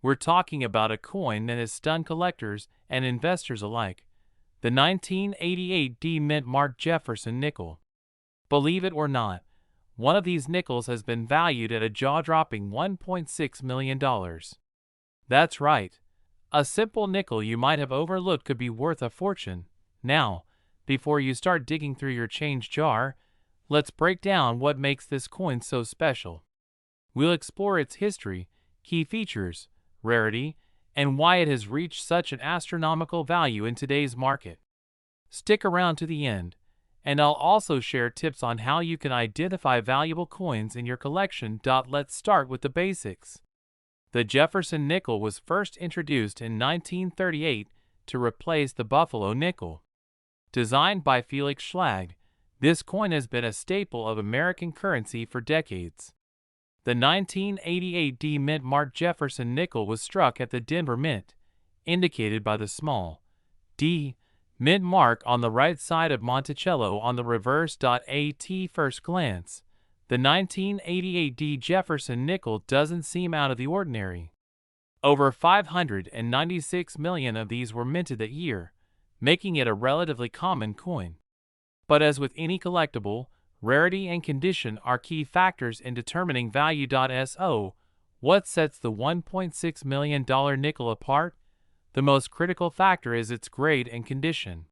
We're talking about a coin that has stunned collectors and investors alike, the 1988 Mint Jefferson nickel. Believe it or not, one of these nickels has been valued at a jaw-dropping $1.6 million. That's right. A simple nickel you might have overlooked could be worth a fortune. Now, before you start digging through your change jar, let's break down what makes this coin so special. We'll explore its history, key features, rarity, and why it has reached such an astronomical value in today's market. Stick around to the end, and I'll also share tips on how you can identify valuable coins in your collection. Let's start with the basics. The Jefferson nickel was first introduced in 1938 to replace the Buffalo nickel. Designed by Felix Schlag, this coin has been a staple of American currency for decades. The 1988 Mint Jefferson nickel was struck at the Denver Mint, indicated by the small D Mint mark on the right side of Monticello on the reverse. At first glance, the 1988 Jefferson nickel doesn't seem out of the ordinary. Over 596 million of these were minted that year, making it a relatively common coin. But as with any collectible, rarity and condition are key factors in determining value. So, what sets the $1.6 million nickel apart? The most critical factor is its grade and condition.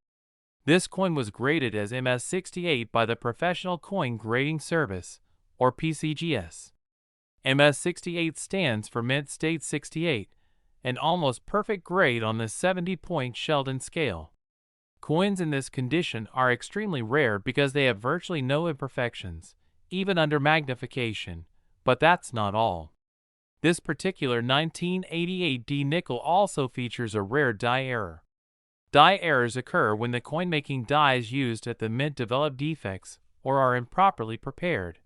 This coin was graded as MS68 by the Professional Coin Grading Service, or PCGS. MS68 stands for Mint State 68, an almost perfect grade on the 70-point Sheldon scale. Coins in this condition are extremely rare because they have virtually no imperfections, even under magnification, but that's not all. This particular 1988 nickel also features a rare die error. Die errors occur when the coin-making dies used at the mint develop defects or are improperly prepared,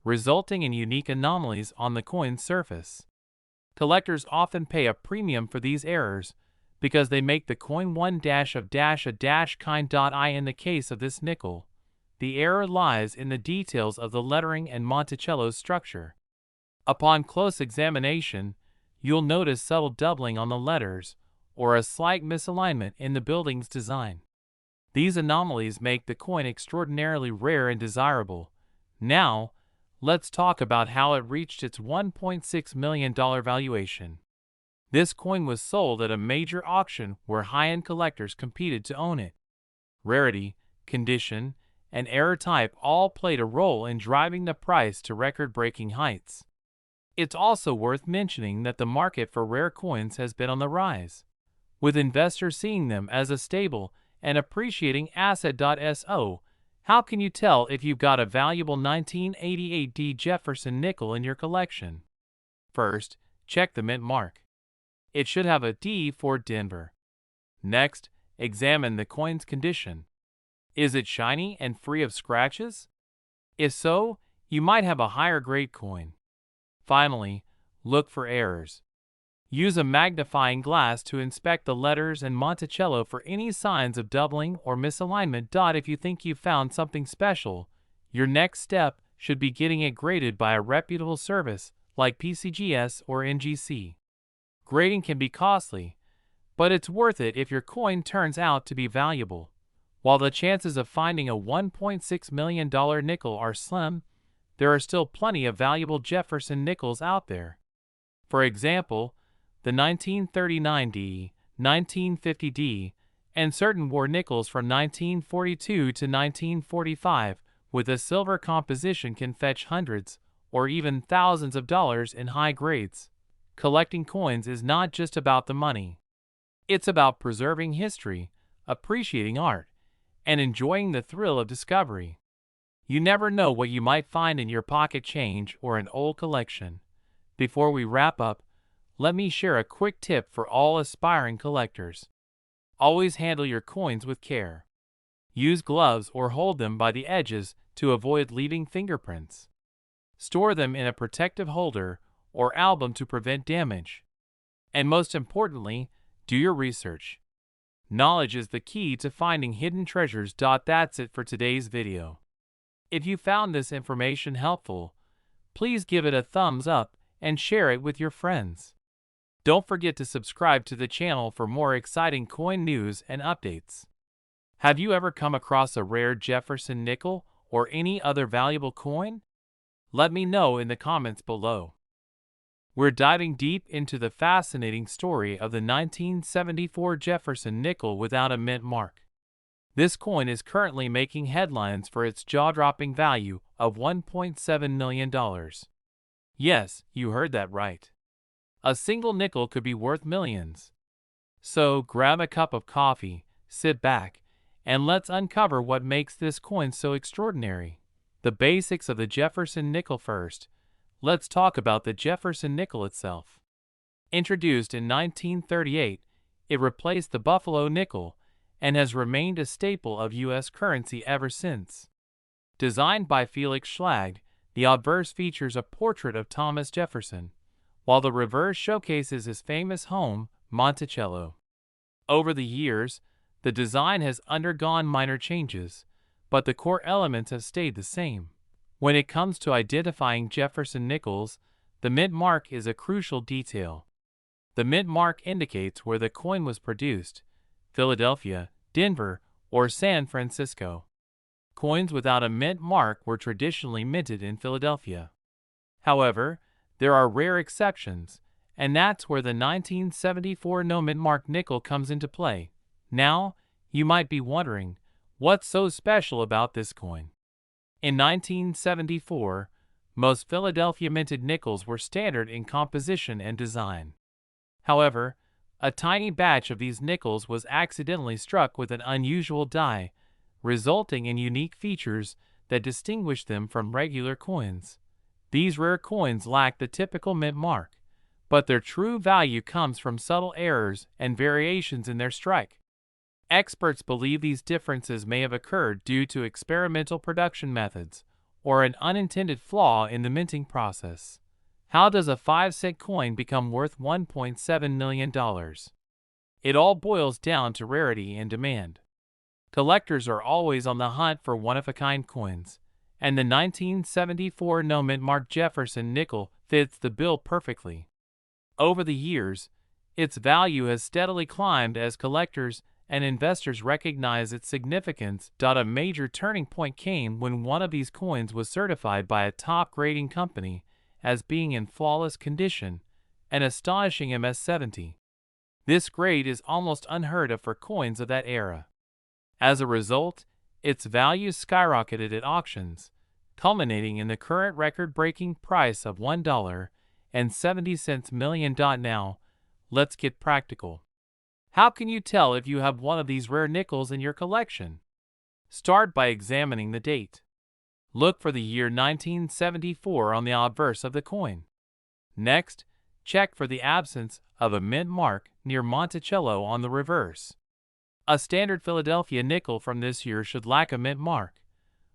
resulting in unique anomalies on the coin's surface. Collectors often pay a premium for these errors because they make the coin one dash of dash a dash kind. In the case of this nickel, the error lies in the details of the lettering and Monticello's structure. Upon close examination, you'll notice subtle doubling on the letters or a slight misalignment in the building's design. These anomalies make the coin extraordinarily rare and desirable. Now, let's talk about how it reached its $1.6 million valuation. This coin was sold at a major auction where high-end collectors competed to own it. Rarity, condition, and error type all played a role in driving the price to record-breaking heights. It's also worth mentioning that the market for rare coins has been on the rise, with investors seeing them as a stable and appreciating asset. So, how can you tell if you've got a valuable 1988 Jefferson nickel in your collection? First, check the mint mark. It should have a D for Denver. Next, examine the coin's condition. Is it shiny and free of scratches? If so, you might have a higher grade coin. Finally, look for errors. Use a magnifying glass to inspect the letters and Monticello for any signs of doubling or misalignment. If you think you've found something special, your next step should be getting it graded by a reputable service like PCGS or NGC. Grading can be costly, but it's worth it if your coin turns out to be valuable. While the chances of finding a $1.6 million nickel are slim, there are still plenty of valuable Jefferson nickels out there. For example, the 1939D, 1950D, and certain war nickels from 1942 to 1945 with a silver composition can fetch hundreds or even thousands of dollars in high grades. Collecting coins is not just about the money. It's about preserving history, appreciating art, and enjoying the thrill of discovery. You never know what you might find in your pocket change or an old collection. Before we wrap up, let me share a quick tip for all aspiring collectors. Always handle your coins with care. Use gloves or hold them by the edges to avoid leaving fingerprints. Store them in a protective holder or album to prevent damage. And most importantly, do your research. Knowledge is the key to finding hidden treasures. That's it for today's video. If you found this information helpful, please give it a thumbs up and share it with your friends. Don't forget to subscribe to the channel for more exciting coin news and updates. Have you ever come across a rare Jefferson nickel or any other valuable coin? Let me know in the comments below. We're diving deep into the fascinating story of the 1974 Jefferson nickel without a mint mark. This coin is currently making headlines for its jaw-dropping value of $1.7 million. Yes, you heard that right. A single nickel could be worth millions. So grab a cup of coffee, sit back, and let's uncover what makes this coin so extraordinary. The basics of the Jefferson nickel first. Let's talk about the Jefferson nickel itself. Introduced in 1938, it replaced the Buffalo nickel and has remained a staple of U.S. currency ever since. Designed by Felix Schlage, the obverse features a portrait of Thomas Jefferson, while the reverse showcases his famous home, Monticello. Over the years, the design has undergone minor changes, but the core elements have stayed the same. When it comes to identifying Jefferson nickels, the mint mark is a crucial detail. The mint mark indicates where the coin was produced: Philadelphia, Denver, or San Francisco. Coins without a mint mark were traditionally minted in Philadelphia. However, there are rare exceptions, and that's where the 1974 no mint mark nickel comes into play. Now, you might be wondering, what's so special about this coin? In 1974, most Philadelphia minted nickels were standard in composition and design. However, a tiny batch of these nickels was accidentally struck with an unusual die, resulting in unique features that distinguish them from regular coins. These rare coins lack the typical mint mark, but their true value comes from subtle errors and variations in their strike. Experts believe these differences may have occurred due to experimental production methods or an unintended flaw in the minting process. How does a 5-cent coin become worth $1.7 million? It all boils down to rarity and demand. Collectors are always on the hunt for one-of-a-kind coins, and the 1974 no mint mark Jefferson nickel fits the bill perfectly. Over the years, its value has steadily climbed as collectors and investors recognize its significance. A major turning point came when one of these coins was certified by a top grading company as being in flawless condition, an astonishing MS-70. This grade is almost unheard of for coins of that era. As a result, its value skyrocketed at auctions, culminating in the current record-breaking price of $1.70 million. Now, let's get practical. How can you tell if you have one of these rare nickels in your collection? Start by examining the date. Look for the year 1974 on the obverse of the coin. Next, check for the absence of a mint mark near Monticello on the reverse. A standard Philadelphia nickel from this year should lack a mint mark,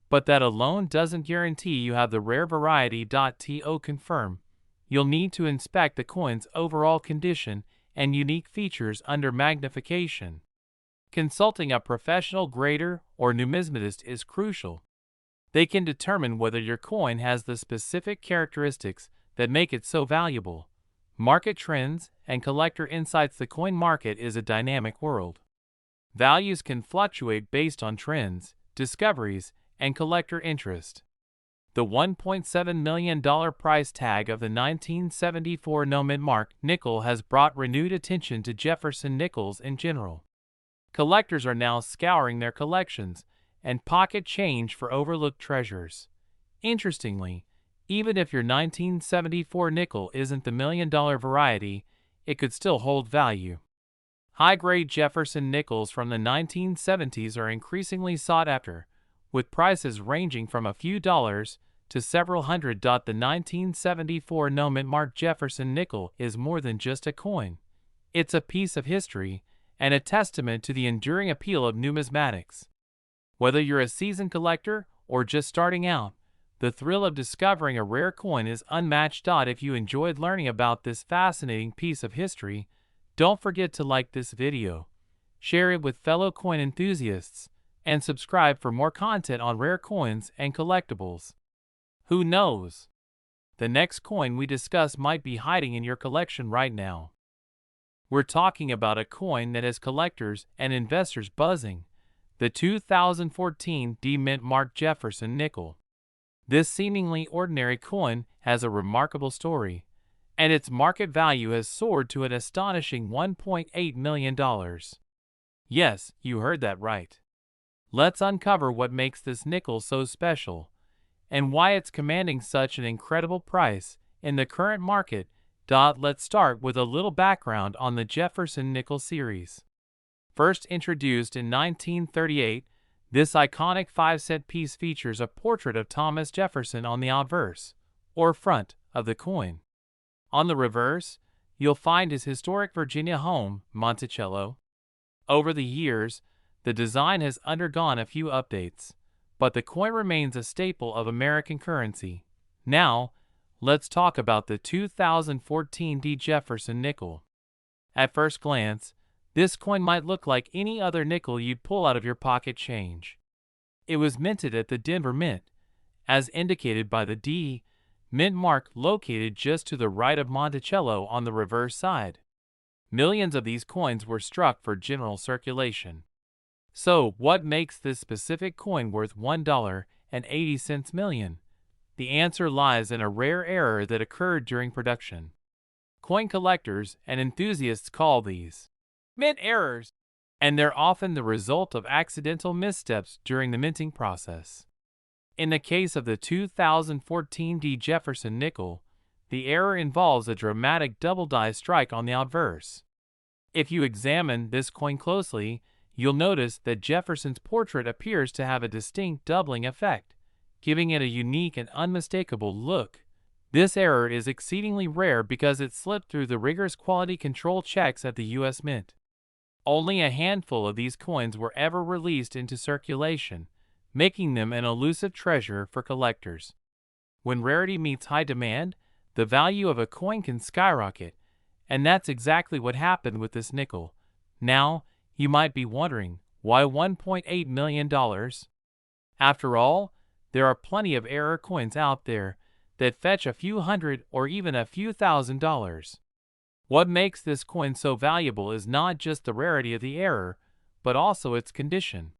but that alone doesn't guarantee you have the rare variety. To confirm, you'll need to inspect the coin's overall condition and unique features under magnification. Consulting a professional grader or numismatist is crucial. They can determine whether your coin has the specific characteristics that make it so valuable. Market trends and collector insights. The coin market is a dynamic world. Values can fluctuate based on trends, discoveries, and collector interest. The $1.7 million price tag of the 1974 no mint mark nickel has brought renewed attention to Jefferson nickels in general. Collectors are now scouring their collections and pocket change for overlooked treasures. Interestingly, even if your 1974 nickel isn't the million-dollar variety, it could still hold value. High-grade Jefferson nickels from the 1970s are increasingly sought after, with prices ranging from a few dollars to several hundred. The 1974 no mint mark Jefferson nickel is more than just a coin. It's a piece of history and a testament to the enduring appeal of numismatics. Whether you're a seasoned collector or just starting out, the thrill of discovering a rare coin is unmatched. If you enjoyed learning about this fascinating piece of history, don't forget to like this video, share it with fellow coin enthusiasts, and subscribe for more content on rare coins and collectibles. Who knows? The next coin we discuss might be hiding in your collection right now. We're talking about a coin that has collectors and investors buzzing, the 2014 D-Mint Mark Jefferson nickel. This seemingly ordinary coin has a remarkable story, and its market value has soared to an astonishing $1.8 million. Yes, you heard that right. Let's uncover what makes this nickel so special, and why it's commanding such an incredible price in the current market. Let's start with a little background on the Jefferson nickel series. First introduced in 1938, this iconic 5-cent piece features a portrait of Thomas Jefferson on the obverse, or front, of the coin. On the reverse, you'll find his historic Virginia home, Monticello. Over the years, the design has undergone a few updates, but the coin remains a staple of American currency. Now, let's talk about the 2014 D. Jefferson nickel. At first glance, this coin might look like any other nickel you'd pull out of your pocket change. It was minted at the Denver Mint, as indicated by the D. Mint mark located just to the right of Monticello on the reverse side. Millions of these coins were struck for general circulation. So, what makes this specific coin worth $1.80 million? The answer lies in a rare error that occurred during production. Coin collectors and enthusiasts call these mint errors, and they're often the result of accidental missteps during the minting process. In the case of the 2014 D. Jefferson nickel, the error involves a dramatic double die strike on the obverse. If you examine this coin closely, you'll notice that Jefferson's portrait appears to have a distinct doubling effect, giving it a unique and unmistakable look. This error is exceedingly rare because it slipped through the rigorous quality control checks at the U.S. Mint. Only a handful of these coins were ever released into circulation, making them an elusive treasure for collectors. When rarity meets high demand, the value of a coin can skyrocket, and that's exactly what happened with this nickel. Now, you might be wondering, why $1.8 million? After all, there are plenty of error coins out there that fetch a few hundred or even a few $1,000s. What makes this coin so valuable is not just the rarity of the error, but also its condition.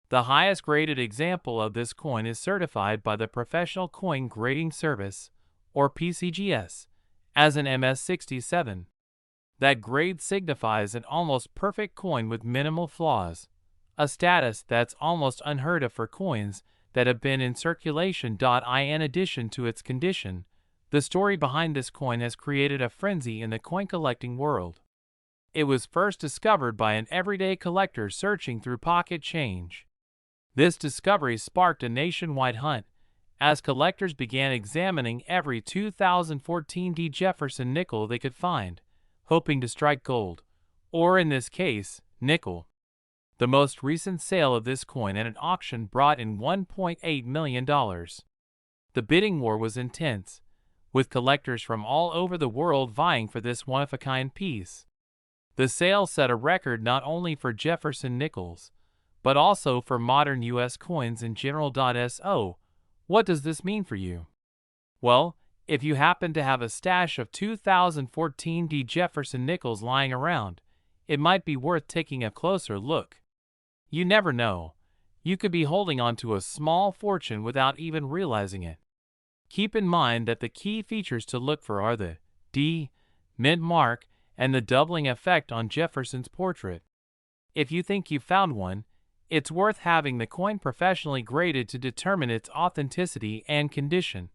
The highest graded example of this coin is certified by the Professional Coin Grading Service, or PCGS, as an MS67. That grade signifies an almost perfect coin with minimal flaws, a status that's almost unheard of for coins that have been in circulation. In addition to its condition, the story behind this coin has created a frenzy in the coin collecting world. It was first discovered by an everyday collector searching through pocket change. This discovery sparked a nationwide hunt, as collectors began examining every 2014 D. Jefferson nickel they could find, hoping to strike gold, or in this case, nickel. The most recent sale of this coin at an auction brought in $1.8 million. The bidding war was intense, with collectors from all over the world vying for this one-of-a-kind piece. The sale set a record not only for Jefferson nickels, but also for modern U.S. coins in general. So, what does this mean for you? Well, if you happen to have a stash of 2014 D. Jefferson nickels lying around, it might be worth taking a closer look. You never know. You could be holding on to a small fortune without even realizing it. Keep in mind that the key features to look for are the D. Mint mark and the doubling effect on Jefferson's portrait. If you think you've found one, it's worth having the coin professionally graded to determine its authenticity and condition.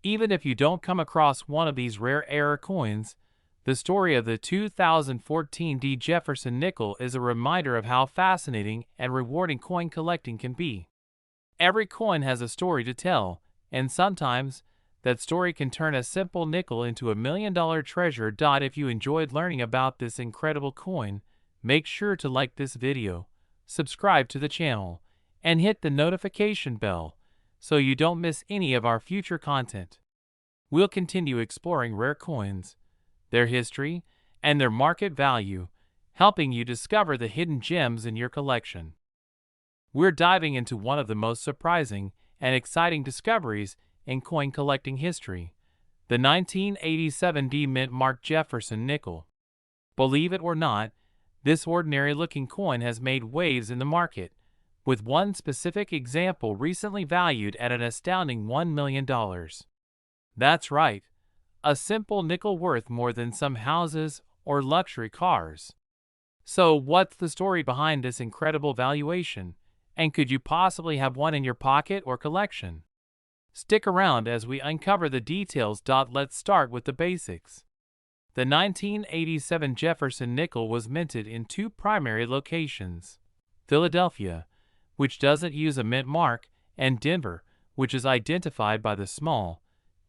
Even if you don't come across one of these rare error coins, the story of the 2014 D. Jefferson nickel is a reminder of how fascinating and rewarding coin collecting can be. Every coin has a story to tell, and sometimes, that story can turn a simple nickel into $1 million treasure. If you enjoyed learning about this incredible coin, make sure to like this video, subscribe to the channel, and hit the notification bell so you don't miss any of our future content. We'll continue exploring rare coins, their history, and their market value, helping you discover the hidden gems in your collection. We're diving into one of the most surprising and exciting discoveries in coin collecting history, the 1987 D. Mint Mark Jefferson nickel. Believe it or not, this ordinary-looking coin has made waves in the market, with one specific example recently valued at an astounding $1 million. That's right, a simple nickel worth more than some houses or luxury cars. So what's the story behind this incredible valuation, and could you possibly have one in your pocket or collection? Stick around as we uncover the details. Let's start with the basics. The 1987 Jefferson nickel was minted in two primary locations: Philadelphia, which doesn't use a mint mark, and Denver, which is identified by the small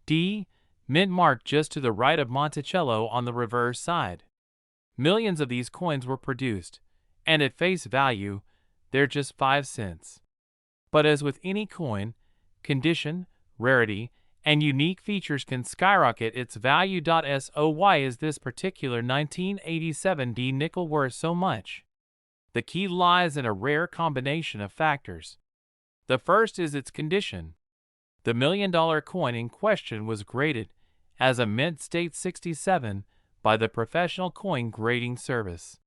D mint mark just to the right of Monticello on the reverse side. Millions of these coins were produced, and at face value, they're just 5 cents. But as with any coin, condition, rarity, and unique features can skyrocket its value. So why is this particular 1987 D nickel worth so much? The key lies in a rare combination of factors. The first is its condition. The $1 million coin in question was graded as a mint state 67 by the Professional Coin Grading Service.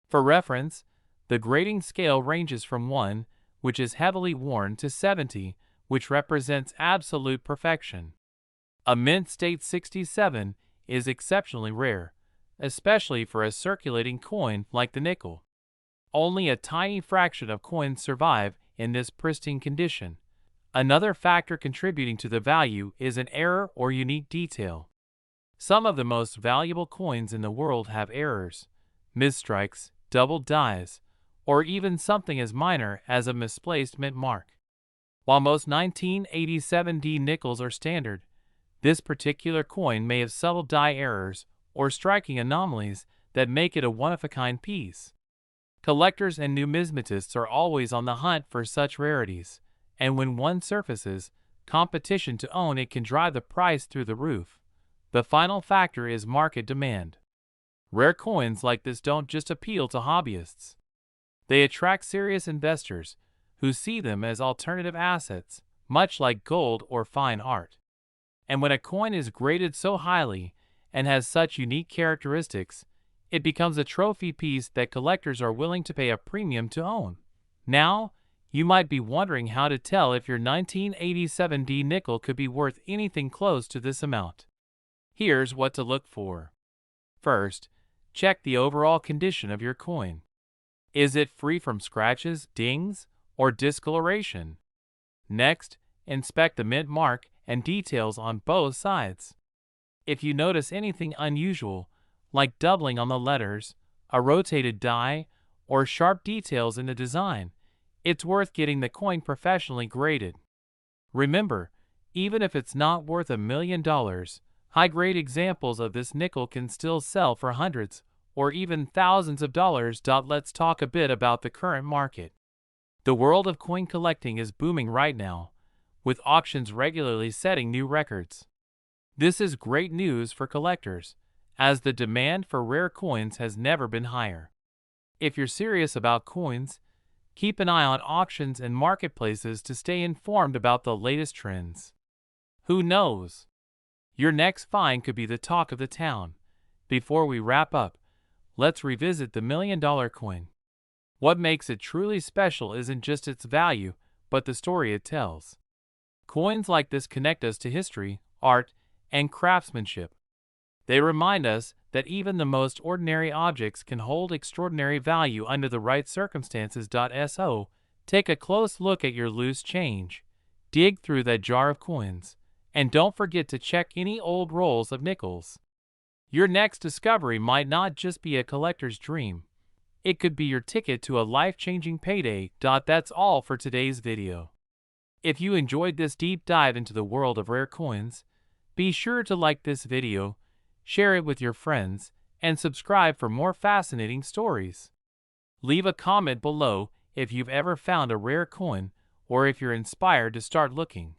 For reference, the grading scale ranges from 1, which is heavily worn, to 70, which represents absolute perfection. A mint state 67 is exceptionally rare, especially for a circulating coin like the nickel. Only a tiny fraction of coins survive in this pristine condition. Another factor contributing to the value is an error or unique detail. Some of the most valuable coins in the world have errors, misstrikes, double dies, or even something as minor as a misplaced mint mark. While most 1987 D nickels are standard, this particular coin may have subtle die errors or striking anomalies that make it a one-of-a-kind piece. Collectors and numismatists are always on the hunt for such rarities, and when one surfaces, competition to own it can drive the price through the roof. The final factor is market demand. Rare coins like this don't just appeal to hobbyists. They attract serious investors who see them as alternative assets, much like gold or fine art. And when a coin is graded so highly and has such unique characteristics, it becomes a trophy piece that collectors are willing to pay a premium to own. Now, you might be wondering how to tell if your 1987 D nickel could be worth anything close to this amount. Here's what to look for. First, check the overall condition of your coin. Is it free from scratches, dings, or discoloration? Next, inspect the mint mark and details on both sides. If you notice anything unusual, like doubling on the letters, a rotated die, or sharp details in the design, it's worth getting the coin professionally graded. Remember, even if it's not worth $1 million, high-grade examples of this nickel can still sell for hundreds or even thousands of dollars. Let's talk a bit about the current market. The world of coin collecting is booming right now, with auctions regularly setting new records. This is great news for collectors, as the demand for rare coins has never been higher. If you're serious about coins, keep an eye on auctions and marketplaces to stay informed about the latest trends. Who knows? Your next find could be the talk of the town. Before we wrap up, let's revisit the $1 million coin. What makes it truly special isn't just its value, but the story it tells. Coins like this connect us to history, art, and craftsmanship. They remind us that even the most ordinary objects can hold extraordinary value under the right circumstances. So, take a close look at your loose change, dig through that jar of coins, and don't forget to check any old rolls of nickels. Your next discovery might not just be a collector's dream. It could be your ticket to a life-changing payday. That's all for today's video. If you enjoyed this deep dive into the world of rare coins, be sure to like this video, share it with your friends, and subscribe for more fascinating stories. Leave a comment below if you've ever found a rare coin or if you're inspired to start looking.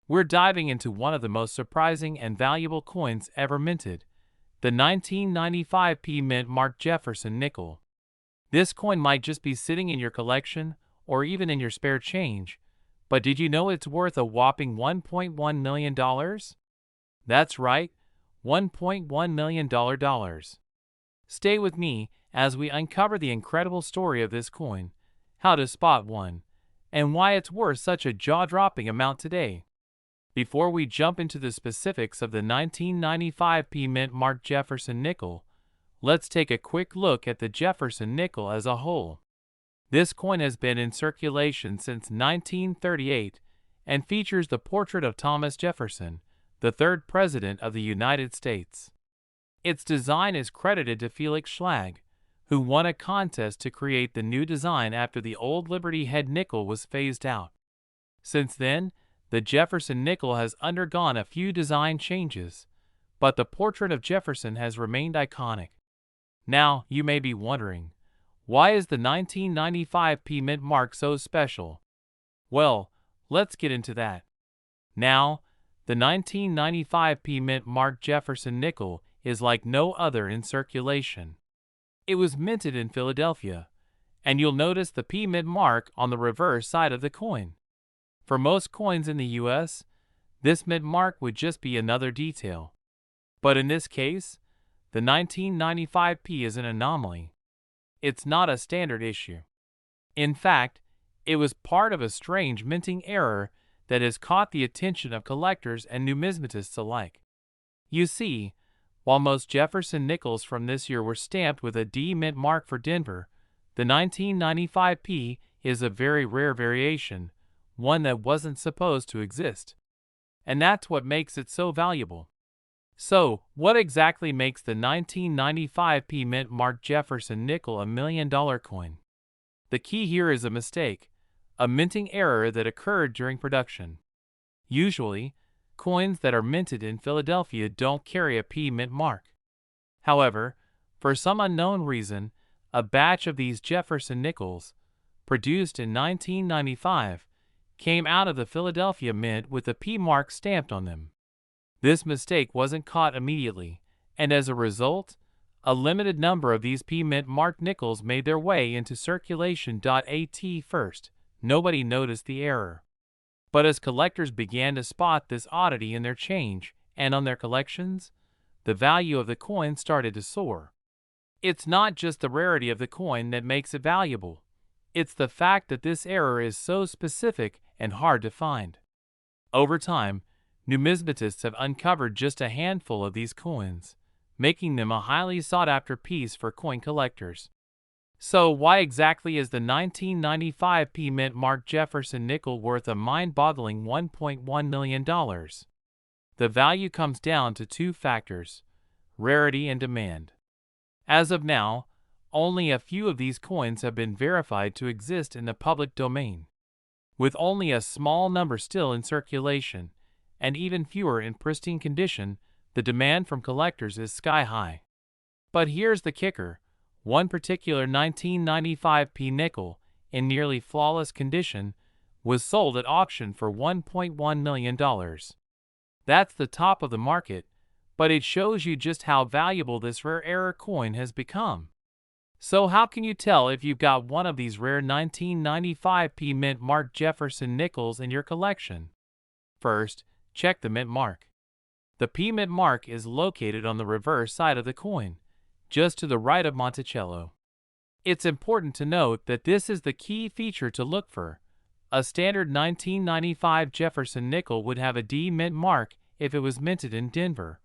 We're diving into one of the most surprising and valuable coins ever minted, the 1995 P mint marked Jefferson nickel. This coin might just be sitting in your collection or even in your spare change, but did you know it's worth a whopping $1.1 million? That's right, $1.1 million. Stay with me as we uncover the incredible story of this coin, how to spot one, and why it's worth such a jaw-dropping amount today. Before we jump into the specifics of the 1995 P Mint Mark Jefferson nickel, let's take a quick look at the Jefferson nickel as a whole. This coin has been in circulation since 1938 and features the portrait of Thomas Jefferson, the third President of the United States. Its design is credited to Felix Schlag, who won a contest to create the new design after the old Liberty Head nickel was phased out. Since then, the Jefferson nickel has undergone a few design changes, but the portrait of Jefferson has remained iconic. Now, you may be wondering, why is the 1995 P Mint Mark so special? Well, let's get into that. Now, the 1995 P Mint Mark Jefferson nickel is like no other in circulation. It was minted in Philadelphia, and you'll notice the P Mint mark on the reverse side of the coin. For most coins in the US, this mint mark would just be another detail. But in this case, the 1995 P is an anomaly. It's not a standard issue. In fact, it was part of a strange minting error that has caught the attention of collectors and numismatists alike. You see, while most Jefferson nickels from this year were stamped with a D mint mark for Denver, the 1995 P is a very rare variation, one that wasn't supposed to exist. And that's what makes it so valuable. So, what exactly makes the 1995 P Mint Mark Jefferson nickel $1 million coin? The key here is a mistake, a minting error that occurred during production. Usually, coins that are minted in Philadelphia don't carry a P Mint mark. However, for some unknown reason, a batch of these Jefferson nickels, produced in 1995, came out of the Philadelphia Mint with a P mark stamped on them. This mistake wasn't caught immediately, and as a result, a limited number of these P Mint marked nickels made their way into circulation. At first, nobody noticed the error. But as collectors began to spot this oddity in their change and on their collections, the value of the coin started to soar. It's not just the rarity of the coin that makes it valuable. It's the fact that this error is so specific and hard to find. Over time, numismatists have uncovered just a handful of these coins, making them a highly sought-after piece for coin collectors. So why exactly is the 1995 P Mint Mark Jefferson nickel worth a mind-boggling $1.1 million? The value comes down to two factors: rarity and demand. As of now, only a few of these coins have been verified to exist in the public domain. With only a small number still in circulation, and even fewer in pristine condition, the demand from collectors is sky-high. But here's the kicker: one particular 1995 P nickel, in nearly flawless condition, was sold at auction for $1.1 million. That's the top of the market, but it shows you just how valuable this rare error coin has become. So how can you tell if you've got one of these rare 1995 P Mint Mark Jefferson nickels in your collection? First, check the mint mark. The P Mint mark is located on the reverse side of the coin, just to the right of Monticello. It's important to note that this is the key feature to look for. A standard 1995 Jefferson nickel would have a D mint mark if it was minted in Denver,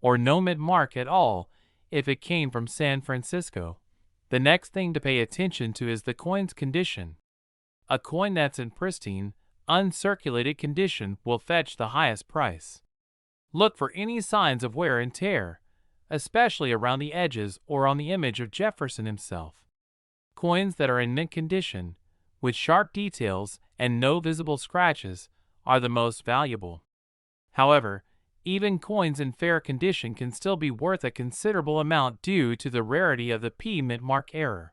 or no mint mark at all if it came from San Francisco. The next thing to pay attention to is the coin's condition. A coin that's in pristine, uncirculated condition will fetch the highest price. Look for any signs of wear and tear, especially around the edges or on the image of Jefferson himself. Coins that are in mint condition, with sharp details and no visible scratches, are the most valuable. However, even coins in fair condition can still be worth a considerable amount due to the rarity of the P Mint mark error.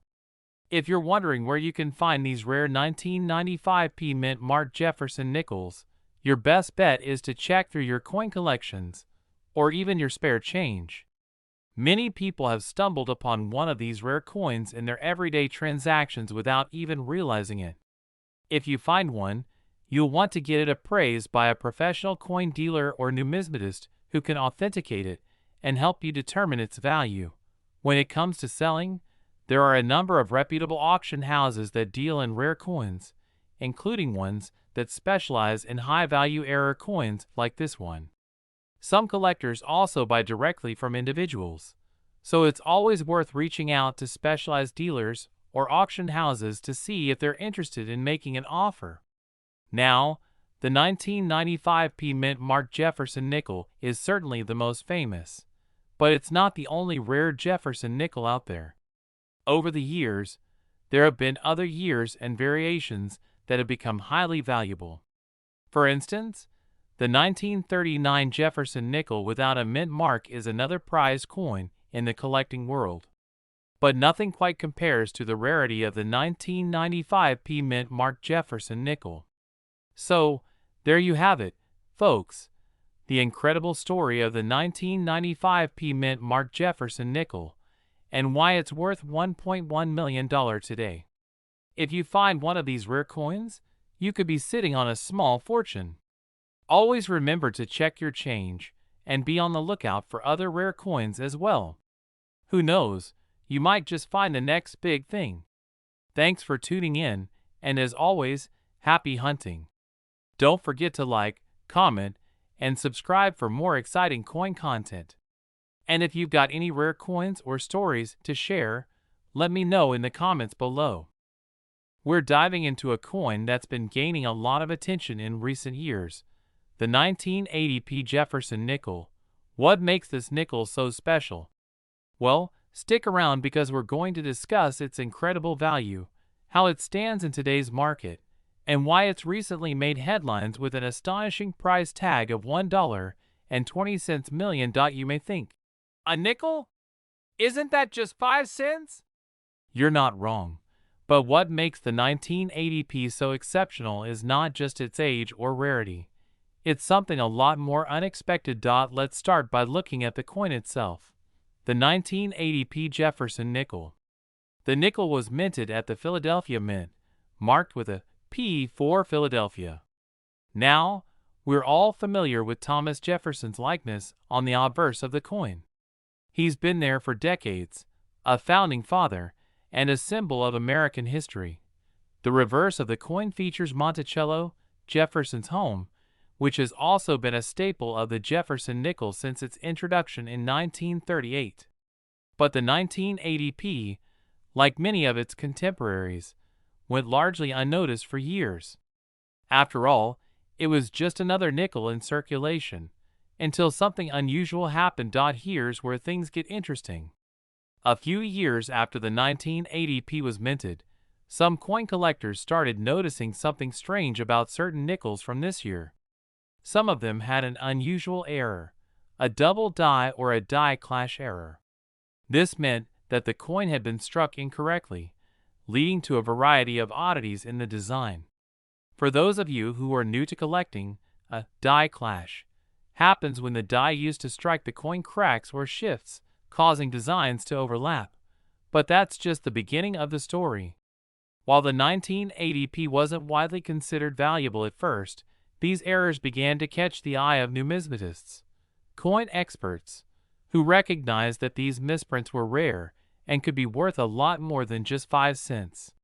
If you're wondering where you can find these rare 1995 P Mint Mark Jefferson nickels, your best bet is to check through your coin collections, or even your spare change. Many people have stumbled upon one of these rare coins in their everyday transactions without even realizing it. If you find one, you'll want to get it appraised by a professional coin dealer or numismatist who can authenticate it and help you determine its value. When it comes to selling, there are a number of reputable auction houses that deal in rare coins, including ones that specialize in high-value error coins like this one. Some collectors also buy directly from individuals, so it's always worth reaching out to specialized dealers or auction houses to see if they're interested in making an offer. Now, the 1995p mint Mark Jefferson nickel is certainly the most famous, but it's not the only rare Jefferson nickel out there. Over the years, there have been other years and variations that have become highly valuable. For instance, the 1939 Jefferson nickel without a mint mark is another prized coin in the collecting world. But nothing quite compares to the rarity of the 1995p mint Mark Jefferson nickel. So, there you have it, folks. The incredible story of the 1995p mint Mark Jefferson nickel, and why it's worth $1.1 million today. If you find one of these rare coins, you could be sitting on a small fortune. Always remember to check your change and be on the lookout for other rare coins as well. Who knows, you might just find the next big thing. Thanks for tuning in, and as always, happy hunting. Don't forget to like, comment, and subscribe for more exciting coin content. And if you've got any rare coins or stories to share, let me know in the comments below. We're diving into a coin that's been gaining a lot of attention in recent years, the 1980p Jefferson nickel. What makes this nickel so special? Well, stick around because we're going to discuss its incredible value, how it stands in today's market, and why it's recently made headlines with an astonishing price tag of $1.20 million. You may think, a nickel? Isn't that just 5 cents? You're not wrong. But what makes the 1980p so exceptional is not just its age or rarity. It's something a lot more unexpected. Let's start by looking at the coin itself. The 1980p Jefferson nickel. The nickel was minted at the Philadelphia Mint, marked with a P for Philadelphia. Now, we're all familiar with Thomas Jefferson's likeness on the obverse of the coin. He's been there for decades, a founding father, and a symbol of American history. The reverse of the coin features Monticello, Jefferson's home, which has also been a staple of the Jefferson nickel since its introduction in 1938. But the 1980p, like many of its contemporaries, went largely unnoticed for years. After all, it was just another nickel in circulation, until something unusual happened. Here's where things get interesting. A few years after the 1980p was minted, some coin collectors started noticing something strange about certain nickels from this year. Some of them had an unusual error, a double die or a die clash error. This meant that the coin had been struck incorrectly, leading to a variety of oddities in the design. For those of you who are new to collecting, a die clash happens when the die used to strike the coin cracks or shifts, causing designs to overlap. But that's just the beginning of the story. While the 1980p wasn't widely considered valuable at first, these errors began to catch the eye of numismatists, coin experts, who recognized that these misprints were rare and could be worth a lot more than just 5 cents.